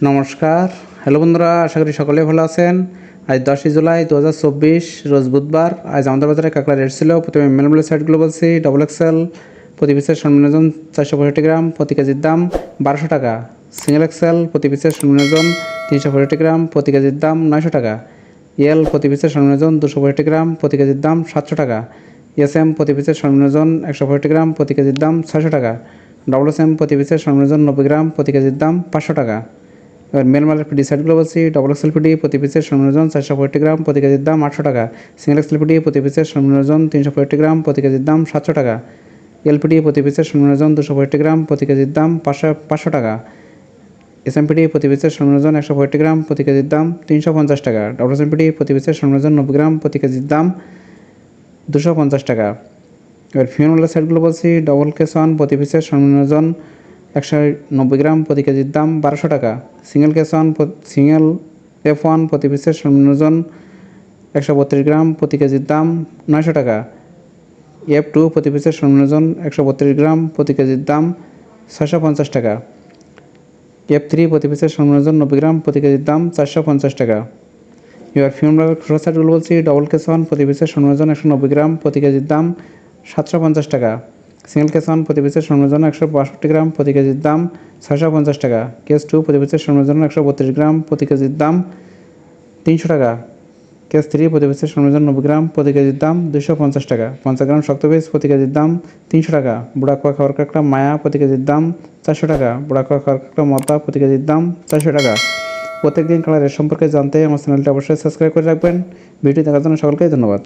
নমস্কার, হ্যালো বন্ধুরা, আশা করি সকলে ভালো আছেন। আজ 10ই জুলাই 2024 রোজ বুধবার। আজ আমাদের বাজারে কাঁকড়া রেট ছিল প্রথমে মেনবলের সাইডগুলো বলছি। ডবল এক্সেল প্রতি পিসের সর্বনিম্ন ওজন 465 গ্রাম, প্রতি কেজির দাম 1200 টাকা। সিঙ্গেল এক্সেল প্রতি পিসের সর্বনিম্ন ওজন 365 গ্রাম, প্রতি কেজির দাম 900 টাকা। এল প্রতি পিসের সর্বনিম্ন ওজন 265 গ্রাম, প্রতি কেজির দাম 700 টাকা। এসএম প্রতি পিসের সর্বনিম্ন ওজন 165 গ্রাম, প্রতি কেজির দাম 600 টাকা। ডবল এসএম প্রতি পিসের সর্বনিম্ন ওজন 90 গ্রাম, প্রতি কেজির দাম 500 টাকা। এবার মেল মালের পিডি সাইডগুলো বলছি। ডবল এক্সেল পিডি প্রতি পিসের সর্বনিম্ন ওজন 465 গ্রাম, প্রতি কেজির দাম 800 টাকা। সিঙ্গেল এক্সেল পিডি প্রতি পিসের সর্বনিম্ন ওজন 365 গ্রাম, প্রতি কেজির দাম 700 টাকা। এলপিডি প্রতি পিসের সর্বনিম্ন ওজন 265 গ্রাম, প্রতি কেজির দাম 500 টাকা। এসএমপিডি প্রতি পিসের সর্বনিম্ন ওজন 165 গ্রাম, প্রতি কেজির দাম 350 টাকা। ডবল এসএমপিডি প্রতি পিসের সর্বনিম্ন ওজন 90 গ্রাম, প্রতি কেজির দাম 250 টাকা। এবার ফিমেল মালের সাইডগুলো বলছি। ডবল কেস ওয়ান প্রতি পিসের সর্বনিম্ন ওজন 190 গ্রাম, প্রতি কেজির দাম 1200 টাকা। Single case one single F1 প্রতি পিসের সর্বনিম্ন ওজন 132 গ্রাম, প্রতি কেজির দাম 900 টাকা। F2 প্রতি পিসের সর্বনিম্ন ওজন 132 গ্রাম, প্রতি কেজির দাম 650 টাকা। F3 প্রতি পিসের সর্বনিম্ন ওজন 90 গ্রাম, প্রতি কেজির দাম 450 টাকা। এবার ফিমেল খুচরা সাইডগুলো বলছি। ডবল কেস ওয়ান প্রতি পিসের সর্বনিম্ন ওজন 190 গ্রাম, প্রতি কেজির দাম 750 টাকা। সিঙ্গেল কেস ওয়ান প্রতি পিসের সর্বনিম্ন ওজন 162 গ্রাম, প্রতি কেজির দাম 650 টাকা। কেস 2 প্রতি পিসের সর্বনিম্ন ওজন 132 গ্রাম, প্রতি কেজির দাম 300 টাকা। কেস 3 প্রতি পিসের সর্বনিম্ন ওজন 90 গ্রাম, প্রতি কেজির দাম 250 টাকা। 50 গ্রাম শক্ত পিস প্রতি কেজির দাম 300 টাকা। বুড়া কোয়া খাওয়ার কাঁকড়া মায়া প্রতি কেজির দাম 400 টাকা। বুড়া কোয়া খাওয়ার কাঁকড়া মতা প্রতি কেজির দাম 400 টাকা। প্রত্যেকদিন কালারের সম্পর্কে জানতে আমার চ্যানেলটা অবশ্যই সাবস্ক্রাইব করে রাখবেন। ভিডিও দেখার জন্য সকলকে ধন্যবাদ।